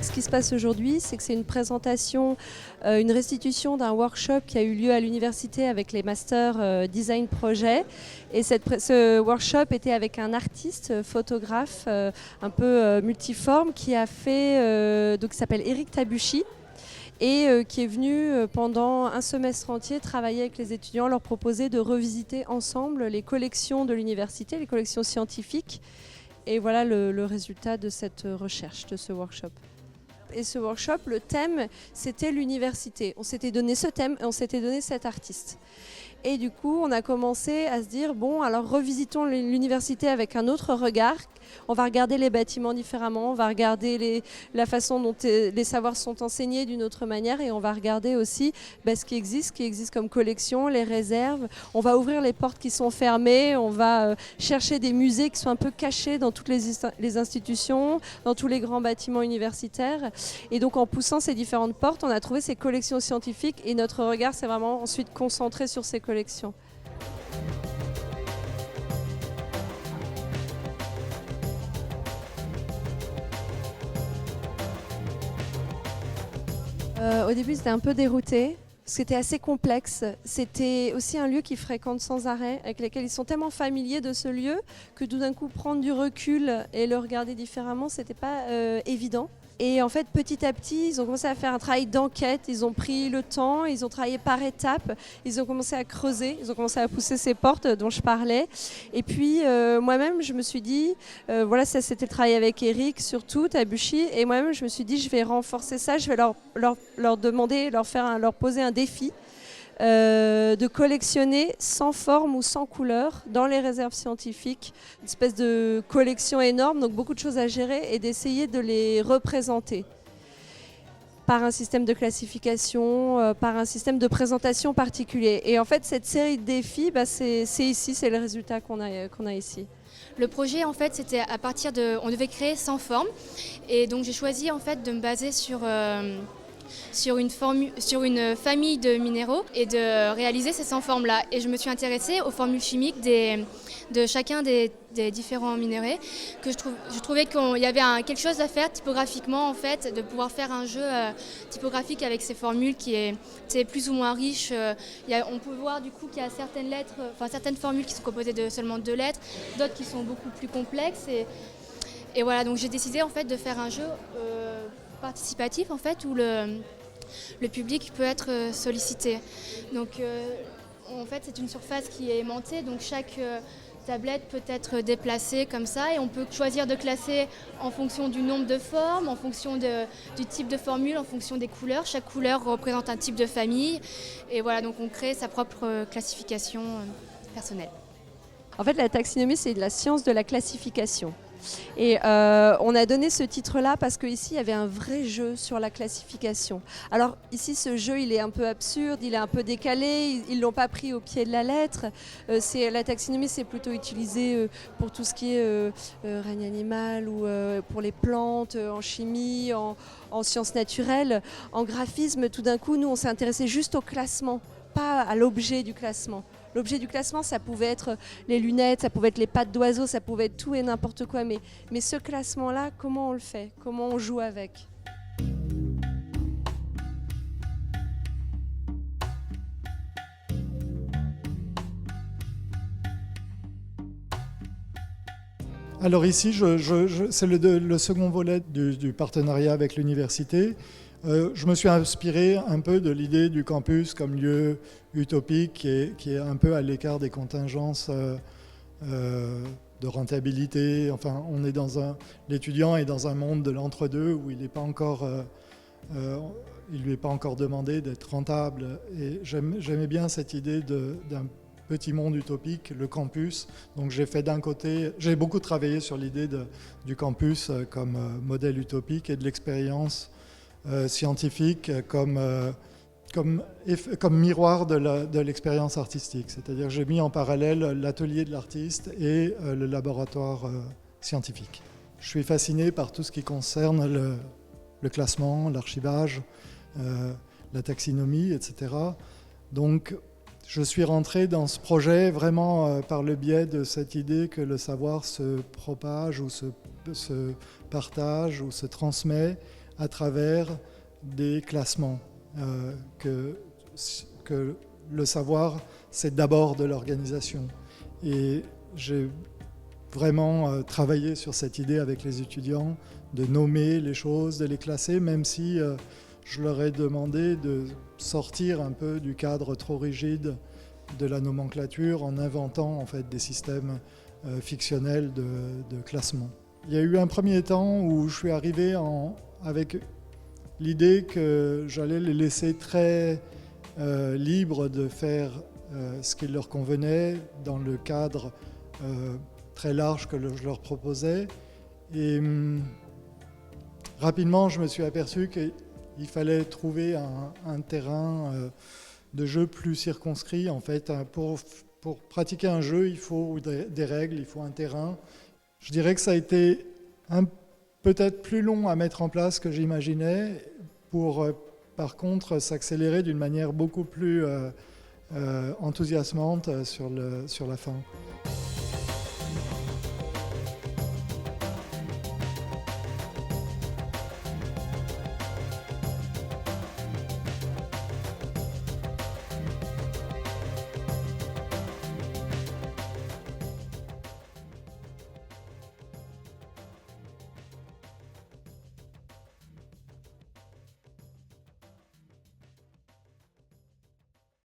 Ce qui se passe aujourd'hui, c'est que c'est une présentation, une restitution d'un workshop qui a eu lieu à l'université avec les masters design projet. Et ce workshop était avec un artiste, photographe, un peu multiforme, qui a fait, donc, qui s'appelle Eric Tabuchi, et qui est venu pendant un semestre entier travailler avec les étudiants, leur proposer de revisiter ensemble les collections de l'université, les collections scientifiques. Et voilà le résultat de cette recherche, de ce workshop. Et ce workshop, le thème, c'était l'université. On s'était donné ce thème et on s'était donné cet artiste. Et du coup, on a commencé à se dire, bon, alors revisitons l'université avec un autre regard. On va regarder les bâtiments différemment, on va regarder la façon dont les savoirs sont enseignés d'une autre manière, et on va regarder aussi ce qui existe comme collection, les réserves. On va ouvrir les portes qui sont fermées, on va chercher des musées qui sont un peu cachés dans toutes les institutions, dans tous les grands bâtiments universitaires. Et donc en poussant ces différentes portes, on a trouvé ces collections scientifiques, et notre regard s'est vraiment ensuite concentré sur ces collections. Au début, c'était un peu dérouté. C'était assez complexe. C'était aussi un lieu qu'ils fréquentent sans arrêt, avec lequel ils sont tellement familiers de ce lieu que tout d'un coup, prendre du recul et le regarder différemment, c'était pas évident. Et en fait, petit à petit, ils ont commencé à faire un travail d'enquête, ils ont pris le temps, ils ont travaillé par étapes, ils ont commencé à creuser, ils ont commencé à pousser ces portes dont je parlais. Et puis, moi-même, je me suis dit, voilà, ça c'était le travail avec Eric, surtout, Tabuchi, et moi-même, je me suis dit, je vais renforcer ça, je vais leur demander, leur poser un défi. De collectionner sans forme ou sans couleur dans les réserves scientifiques, une espèce de collection énorme, donc beaucoup de choses à gérer, et d'essayer de les représenter par un système de classification, par un système de présentation particulier. Et en fait, cette série de défis, c'est ici, c'est le résultat qu'on a ici. Le projet, en fait, c'était à partir de... On devait créer sans forme, et donc j'ai choisi en fait de me baser sur une famille de minéraux et de réaliser ces 100 formes-là. Et je me suis intéressée aux formules chimiques de chacun des différents minéraux, que je trouvais qu'il y avait quelque chose à faire typographiquement, en fait, de pouvoir faire un jeu typographique avec ces formules qui est plus ou moins riche. On peut voir du coup qu'il y a certaines formules qui sont composées de seulement 2 lettres, d'autres qui sont beaucoup plus complexes. Et voilà, donc j'ai décidé en fait de faire un jeu participatif en fait, où le public peut être sollicité. Donc en fait c'est une surface qui est aimantée, donc chaque tablette peut être déplacée comme ça, et on peut choisir de classer en fonction du nombre de formes, en fonction du type de formule, en fonction des couleurs. Chaque couleur représente un type de famille, et voilà, donc on crée sa propre classification personnelle. En fait, la taxinomie, c'est de la science de la classification. Et on a donné ce titre-là parce qu'ici, il y avait un vrai jeu sur la classification. Alors ici, ce jeu, il est un peu absurde, il est un peu décalé, ils ne l'ont pas pris au pied de la lettre. La taxinomie, c'est plutôt utilisé pour tout ce qui est règne animal, ou pour les plantes, en chimie, en sciences naturelles. En graphisme, tout d'un coup, nous, on s'est intéressé juste au classement, pas à l'objet du classement. L'objet du classement, ça pouvait être les lunettes, ça pouvait être les pattes d'oiseau, ça pouvait être tout et n'importe quoi. Mais ce classement-là, comment on le fait? Comment on joue avec? Alors ici, c'est le second volet du partenariat avec l'université. Je me suis inspiré un peu de l'idée du campus comme lieu utopique qui est un peu à l'écart des contingences de rentabilité. Enfin, l'étudiant est dans un monde de l'entre-deux où il n'est pas encore, il lui est pas encore demandé d'être rentable. Et j'aimais bien cette idée d'un petit monde utopique, le campus. Donc j'ai beaucoup travaillé sur l'idée du campus comme modèle utopique, et de l'expérience scientifique comme miroir de l'expérience artistique. C'est-à-dire que j'ai mis en parallèle l'atelier de l'artiste et le laboratoire scientifique. Je suis fasciné par tout ce qui concerne le classement, l'archivage, la taxinomie, etc. Donc je suis rentré dans ce projet vraiment par le biais de cette idée que le savoir se propage ou se partage ou se transmet à travers des classements. Que le savoir, c'est d'abord de l'organisation. Et j'ai vraiment travaillé sur cette idée avec les étudiants, de nommer les choses, de les classer, même si je leur ai demandé de sortir un peu du cadre trop rigide de la nomenclature en inventant en fait des systèmes fictionnels de classement. Il y a eu un premier temps où je suis arrivé avec l'idée que j'allais les laisser très libres de faire ce qui leur convenait dans le cadre très large que je leur proposais. Et rapidement, je me suis aperçu qu'il fallait trouver un terrain de jeu plus circonscrit. En fait, pour pratiquer un jeu, il faut des règles, il faut un terrain. Je dirais que ça a été peut-être plus long à mettre en place que j'imaginais, pour par contre s'accélérer d'une manière beaucoup plus enthousiasmante sur la fin.